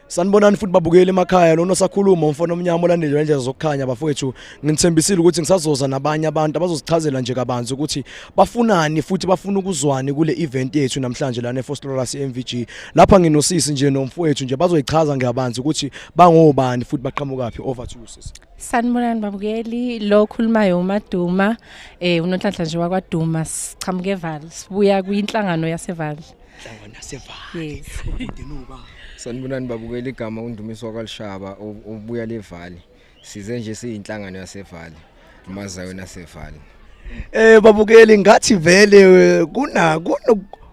Sanibonani futhi babukeli emakhaya lona sakhuluma umfana omnyama olandeli wendlela zokukhanya bafowethu ngithembisile ukuthi ngisazoza nabanye abantu abazosichazela nje kabanzi ukuthi bafunani futhi bafuna ukuzwani kule event yethu namhlanje lana eFostloras MVG lapha nginosisi nje nomfowethu nje bazoyichaza ngeyabanzi ukuthi bangobani futhi baqhamukaphi. Over to you sis. Sanibonani babukeli lo khulumayo uMaduma unonhlanhla nje wakwaDuma sichamuke eVali sibuya kwinhlangano yaseVali. Inhlangano yaseVali. Yes. Ubudenuba. Sanibonani babukela igama uNdumiso kwaLishaba obuya leVali. Size nje siyinhlangano yaseVali. Umazayo naseVali. Babukeli ngathi vele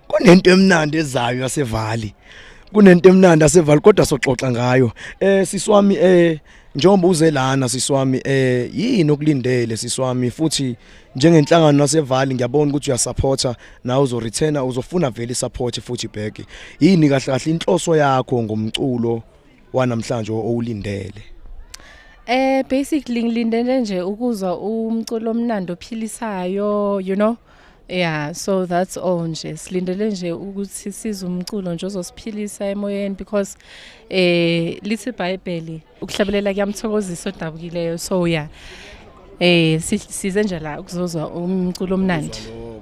kunento emnandi ezayo yaseVali. Kunento emnandi yaseVali kodwa soxoxa ngayo. Siswami njengoba uze lana siswami yini okulindele siswami futhi njengenhlangano yaseVali ngiyabona ukuthi uyasupporta nawe uzoreturna uzofuna vele support futhi back. Yini kahle kahle inhloso yakho ngomculo wanamhlanje owulindele? Basically ngilindele nje ukuzwa umculo omnandi ophilisayo, you know. Yeah, so that's all nje. Silindele nje ukuthi size umculo nje ozosiphilisa emoyeni because lithi iBhayibheli ukuhlabelela kuyamthokozisa odabukileyo. So yeah. Size nje la ukuzozwa umculo omnandi.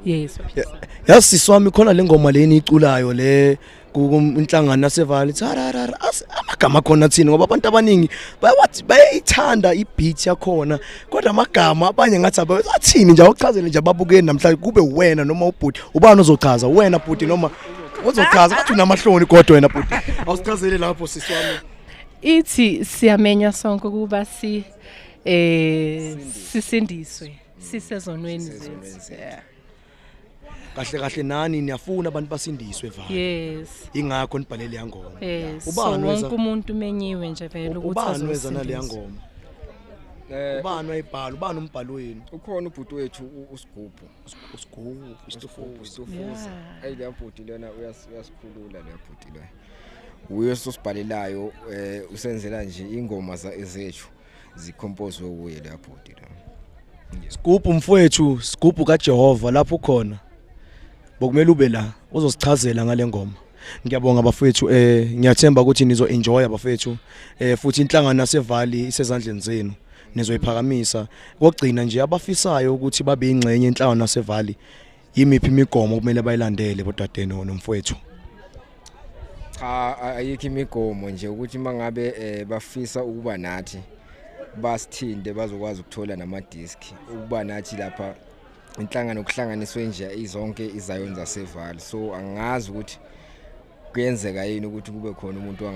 Yes. Yasiswami khona lengoma leni iculayo le kunhlangano yaseVali thararara amagama khona thina ngoba abantu abaningi bayayithanda ibeat yakhona kodwa amagama abanye ngathi abathini nje awuchazele nje ababukeni namhlanje kube wena noma ubhuti ubani ozochaza wena bhuti noma uzochaza kathi unamahloni kodwa wena bhuti awusichazele lapho siswami. Ithi siyamenya sonke kuba sisindiswe sisezonweni zethu. Yeah. Kahle kahle nani niyafuna abantu basindiswe eVali. Yes. Ingakho nibhalele yangoma. Yes. Ubani wonke umuntu umenyiwe nje vele ukuthi ubani weza nale yangoma? Ubani wayibhala ubani umbhalo wenu? Ukhona ubhuti wethu uSigubhu. Istofuza. Leya bhuti lena uyasikhulula leya bhuti leya. Uye sosibhalelayo usenzela nje ingoma ezethu zikompose uye leya bhuti la. Sigubhu mfowethu, Sigubhu kaJehova lapho khona. Bokumele ube la uzosichazela ngale ngoma. Ngiyabonga bafethu ngiyathemba ukuthi nizo enjoy abafethu futhi inhlangano yaseVali isezandleni zenu nizoyiphakamisa kokugcina nje abafisayo ukuthi babe ingcenye inhlangano yaseVali yimiphi imigomo kumele bayilandele bodadeno nomfowethu. Cha ayikho imigomo nje ukuthi mangabe bafisa ukuba nathi basithinde bazokwazi ukuthola nama disk ukuba nathi lapha inhlangano kuhlanganiswe nje izonke izayoni zaseVali. So angazi ukuthi kuyenzeka yini ukuthi kube khona umuntu